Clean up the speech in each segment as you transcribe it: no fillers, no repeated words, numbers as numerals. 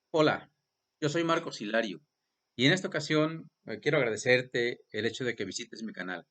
Hola, yo soy Marcos Hilario y en esta ocasión quiero agradecerte el hecho de que visites mi canal.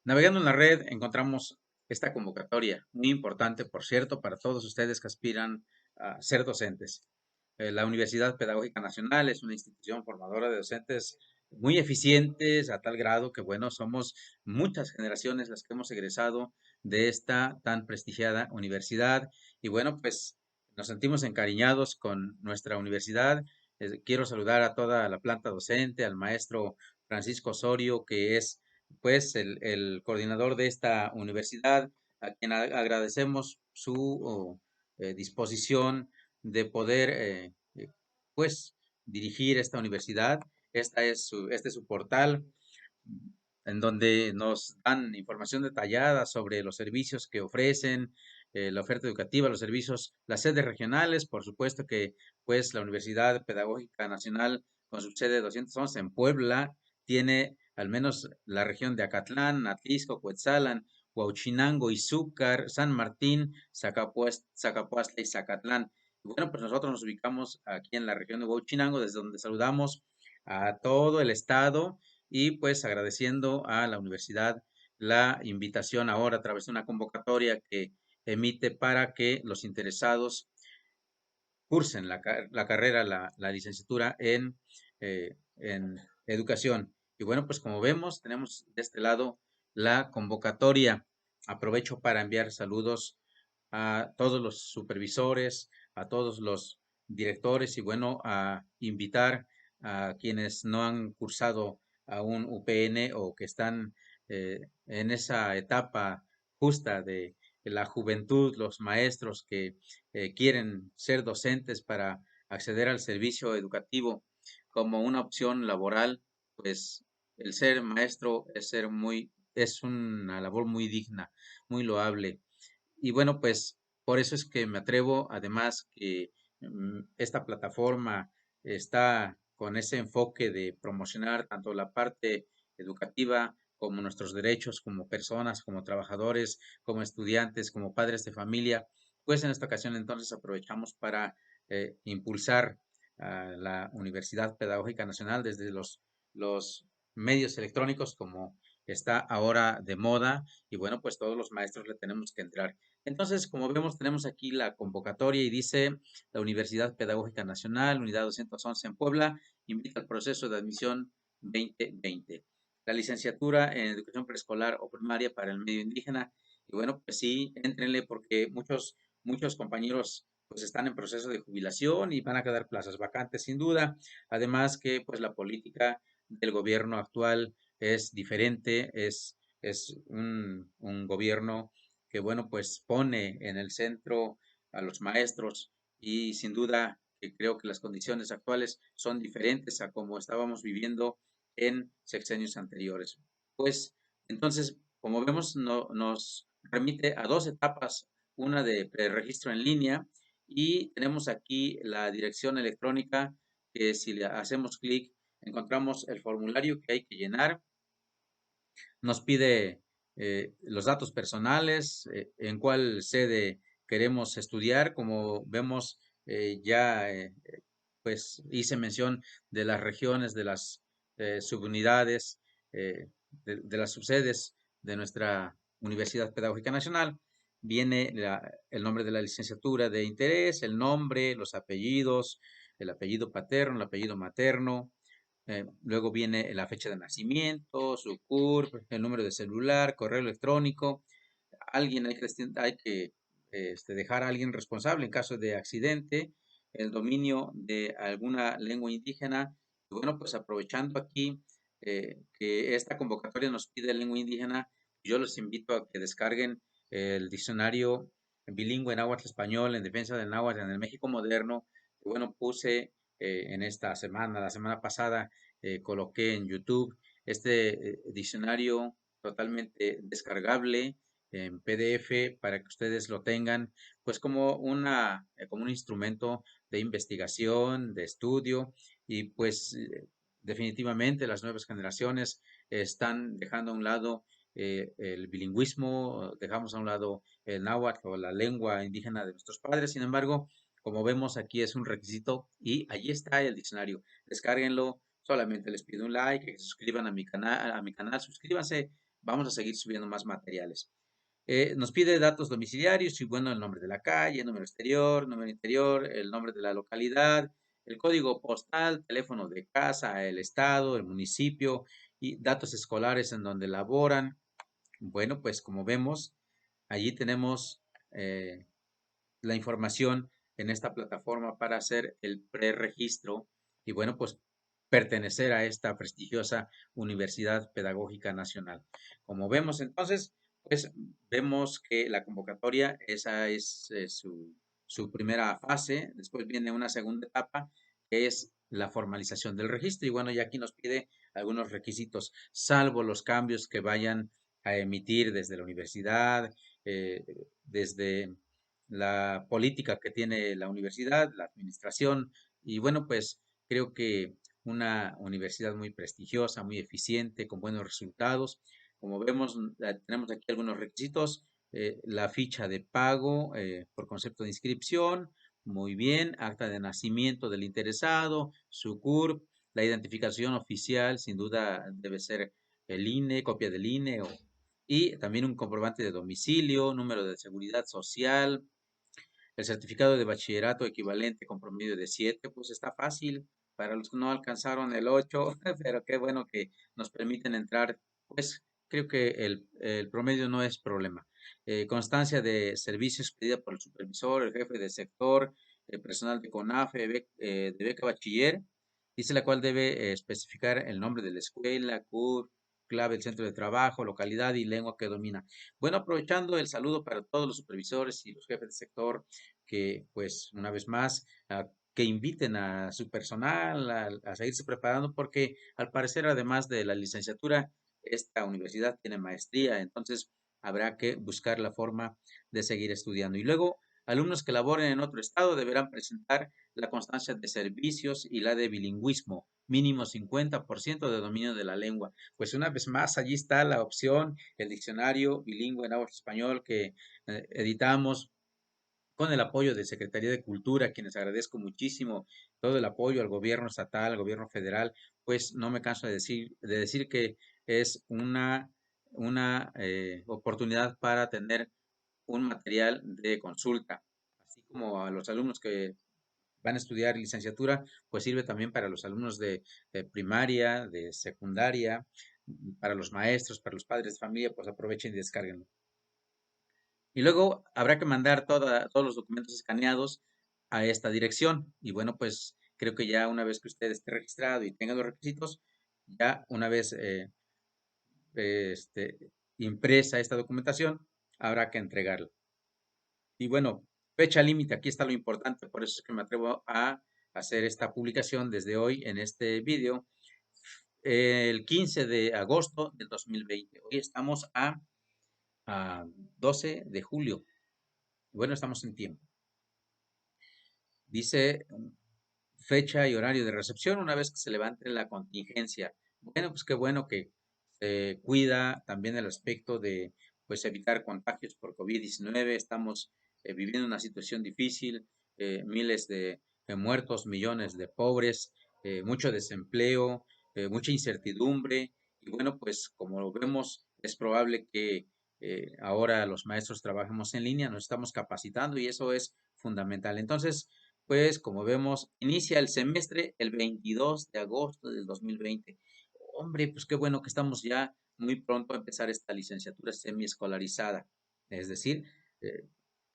Navegando en la red encontramos esta convocatoria, muy importante, por cierto, para todos ustedes que aspiran a ser docentes. La Universidad Pedagógica Nacional es una institución formadora de docentes muy eficientes a tal grado que, bueno, somos muchas generaciones las que hemos egresado de esta tan prestigiada universidad y, bueno, pues nos sentimos encariñados con nuestra universidad. Quiero saludar a toda la planta docente, al maestro Francisco Osorio, que es pues el coordinador de esta universidad, a quien agradecemos su disposición de poder pues dirigir esta universidad. Este es su portal en donde nos dan información detallada sobre los servicios que ofrecen, la oferta educativa, los servicios, las sedes regionales, por supuesto que pues la Universidad Pedagógica Nacional con su sede 211 en Puebla tiene al menos la región de Acatlán, Atlisco, Cuetzalan, Huauchinango, Izúcar, San Martín, Zacapuastla y Zacatlán. Y bueno, pues nosotros nos ubicamos aquí en la región de Huauchinango, desde donde saludamos a todo el estado y pues agradeciendo a la universidad la invitación ahora a través de una convocatoria que emite para que los interesados cursen la carrera, la licenciatura en educación. Y bueno, pues como vemos, tenemos de este lado la convocatoria. Aprovecho para enviar saludos a todos los supervisores, a todos los directores y bueno, a invitar a quienes no han cursado aún UPN o que están en esa etapa justa de la juventud, los maestros que quieren ser docentes para acceder al servicio educativo como una opción laboral, pues el ser maestro es una labor muy digna, muy loable. Y bueno, pues por eso es que me atrevo, además que esta plataforma está con ese enfoque de promocionar tanto la parte educativa como nuestros derechos como personas, como trabajadores, como estudiantes, como padres de familia. Pues en esta ocasión entonces aprovechamos para impulsar a la Universidad Pedagógica Nacional desde los medios electrónicos como está ahora de moda y bueno, pues todos los maestros le tenemos que entrar. Entonces, como vemos, tenemos aquí la convocatoria y dice la Universidad Pedagógica Nacional, Unidad 211 en Puebla, invita al proceso de admisión 2020. La licenciatura en educación preescolar o primaria para el medio indígena. Y bueno, pues sí, éntrenle porque muchos compañeros pues están en proceso de jubilación y van a quedar plazas vacantes sin duda. Además que pues la política del gobierno actual es diferente, es un gobierno que, bueno, pues pone en el centro a los maestros y sin duda que creo que las condiciones actuales son diferentes a como estábamos viviendo en sexenios anteriores. Pues entonces, como vemos, nos remite a dos etapas, una de preregistro en línea y tenemos aquí la dirección electrónica que si le hacemos clic encontramos el formulario que hay que llenar, nos pide los datos personales, en cuál sede queremos estudiar. Como vemos, pues hice mención de las regiones, de las subunidades, de las subsedes de nuestra Universidad Pedagógica Nacional. Viene el nombre de la licenciatura de interés, el nombre, los apellidos, el apellido paterno, el apellido materno, luego viene la fecha de nacimiento, su CURP, el número de celular, correo electrónico. Hay que dejar a alguien responsable en caso de accidente, el dominio de alguna lengua indígena. Y bueno, pues aprovechando aquí que esta convocatoria nos pide lengua indígena, yo los invito a que descarguen el diccionario bilingüe náhuatl-español en defensa del náhuatl en el México moderno. Que bueno, puse en esta semana, la semana pasada, coloqué en YouTube este diccionario totalmente descargable en PDF para que ustedes lo tengan, pues como un instrumento de investigación, de estudio, y pues definitivamente las nuevas generaciones están dejando a un lado el bilingüismo, dejamos a un lado el náhuatl o la lengua indígena de nuestros padres. Sin embargo, como vemos aquí es un requisito y allí está el diccionario. Descárguenlo, solamente les pido un like, que se suscriban a mi canal, suscríbanse, vamos a seguir subiendo más materiales. Nos pide datos domiciliarios y bueno, el nombre de la calle, número interior, el nombre de la localidad, el código postal, teléfono de casa, el estado, el municipio y datos escolares en donde laboran. Bueno, pues como vemos, allí tenemos la información en esta plataforma para hacer el preregistro y bueno, pues pertenecer a esta prestigiosa Universidad Pedagógica Nacional. Como vemos entonces, pues vemos que la convocatoria, esa es su primera fase, después viene una segunda etapa, que es la formalización del registro y bueno, ya aquí nos pide algunos requisitos, salvo los cambios que vayan a emitir desde la universidad, eh, desde la política que tiene la universidad, la administración, y bueno, pues creo que una universidad muy prestigiosa, muy eficiente, con buenos resultados. Como vemos, tenemos aquí algunos requisitos, la ficha de pago por concepto de inscripción, muy bien, acta de nacimiento del interesado, su CURP, la identificación oficial, sin duda debe ser el INE, copia del INE, y también un comprobante de domicilio, número de seguridad social, el certificado de bachillerato equivalente con promedio de 7, pues está fácil. Para los que no alcanzaron el 8, pero qué bueno que nos permiten entrar, pues creo que el promedio no es problema. Constancia de servicios pedida por el supervisor, el jefe de sector, el personal de CONAFE, de beca bachiller, dice la cual debe especificar el nombre de la escuela, CUR, clave del centro de trabajo, localidad y lengua que domina. Bueno, aprovechando el saludo para todos los supervisores y los jefes de sector, que pues una vez más que inviten a su personal a seguirse preparando porque al parecer además de la licenciatura esta universidad tiene maestría, entonces habrá que buscar la forma de seguir estudiando. Y luego, alumnos que laboren en otro estado deberán presentar la constancia de servicios y la de bilingüismo, mínimo 50% de dominio de la lengua. Pues una vez más, allí está la opción, el diccionario bilingüe en español que editamos con el apoyo de Secretaría de Cultura, a quienes agradezco muchísimo todo el apoyo al gobierno estatal, al gobierno federal, pues no me canso de decir que es una oportunidad para tener un material de consulta, así como a los alumnos que van a estudiar licenciatura, pues sirve también para los alumnos de primaria, de secundaria, para los maestros, para los padres de familia, pues aprovechen y descarguenlo. Y luego habrá que mandar todos los documentos escaneados a esta dirección. Y bueno, pues creo que ya una vez que usted esté registrado y tenga los requisitos, ya una vez este, impresa esta documentación, habrá que entregarla. Y bueno, fecha límite, aquí está lo importante, por eso es que me atrevo a hacer esta publicación desde hoy en este vídeo, el 15 de agosto del 2020. Hoy estamos a 12 de julio. Bueno, estamos en tiempo. Dice fecha y horario de recepción una vez que se levante la contingencia. Bueno, pues qué bueno que se cuida también el aspecto de pues evitar contagios por COVID-19. Estamos viviendo una situación difícil, miles de muertos, millones de pobres, mucho desempleo, mucha incertidumbre. Y bueno, pues como lo vemos, es probable que ahora los maestros trabajemos en línea, nos estamos capacitando y eso es fundamental. Entonces, pues como vemos, inicia el semestre el 22 de agosto del 2020. Hombre, pues qué bueno que estamos ya muy pronto a empezar esta licenciatura semiescolarizada. Es decir, eh,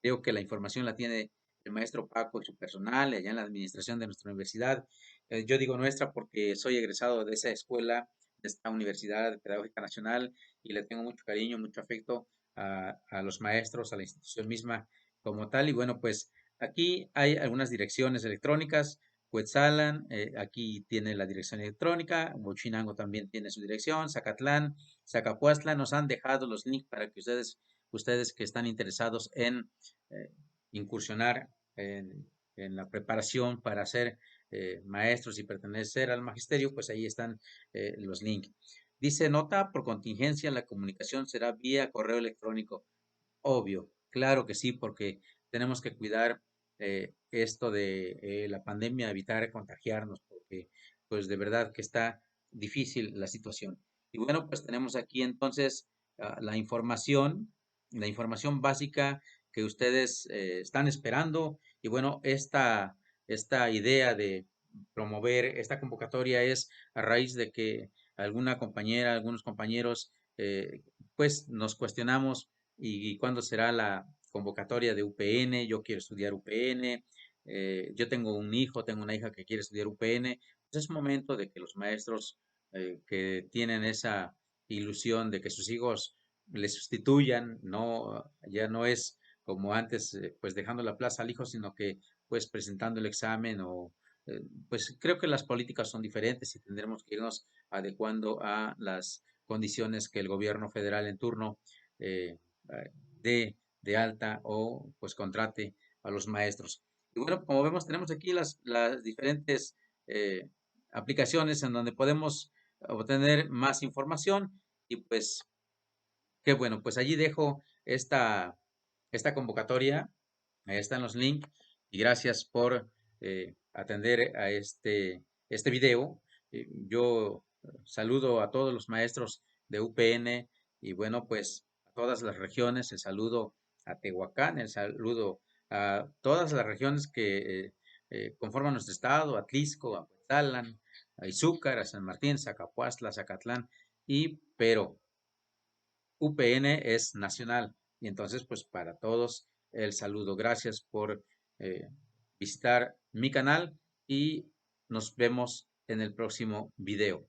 creo que la información la tiene el maestro Paco y su personal allá en la administración de nuestra universidad. Yo digo nuestra porque soy egresado de esa escuela, de esta Universidad Pedagógica Nacional, y le tengo mucho cariño, mucho afecto a los maestros, a la institución misma como tal. Y bueno, pues aquí hay algunas direcciones electrónicas. Cuetzalan, aquí tiene la dirección electrónica, Huachinango también tiene su dirección, Zacatlán, Zacapuastla, nos han dejado los links para que ustedes que están interesados en eh, incursionar en la preparación para ser maestros y pertenecer al magisterio, pues ahí están los links. Dice, nota por contingencia, la comunicación será vía correo electrónico. Obvio, claro que sí, porque tenemos que cuidar esto de la pandemia, evitar contagiarnos, porque pues de verdad que está difícil la situación. Y bueno, pues tenemos aquí entonces la información básica que ustedes están esperando. Y bueno, esta idea de promover esta convocatoria es a raíz de que alguna compañera, algunos compañeros, pues nos cuestionamos y cuándo será la convocatoria de UPN. Yo quiero estudiar UPN, yo tengo un hijo, tengo una hija que quiere estudiar UPN. Pues es momento de que los maestros que tienen esa ilusión de que sus hijos les sustituyan, no, ya no es como antes, pues dejando la plaza al hijo, sino que pues presentando el examen o pues creo que las políticas son diferentes y tendremos que irnos adecuando a las condiciones que el gobierno federal en turno eh, de alta o pues contrate a los maestros. Y bueno, como vemos, tenemos aquí las diferentes eh, aplicaciones en donde podemos obtener más información y pues qué bueno, pues allí dejo esta convocatoria, ahí están los links y gracias por atender a este video. Yo saludo a todos los maestros de UPN y bueno, pues a todas las regiones, el saludo a Tehuacán, el saludo a todas las regiones que conforman nuestro estado, a Tlisco, a Cuetzalan, a Izúcar, a San Martín, Zacapuastla, Zacatlán y Pero. UPN es nacional. Y entonces, pues para todos, el saludo. Gracias por eh, visitar mi canal y nos vemos en el próximo video.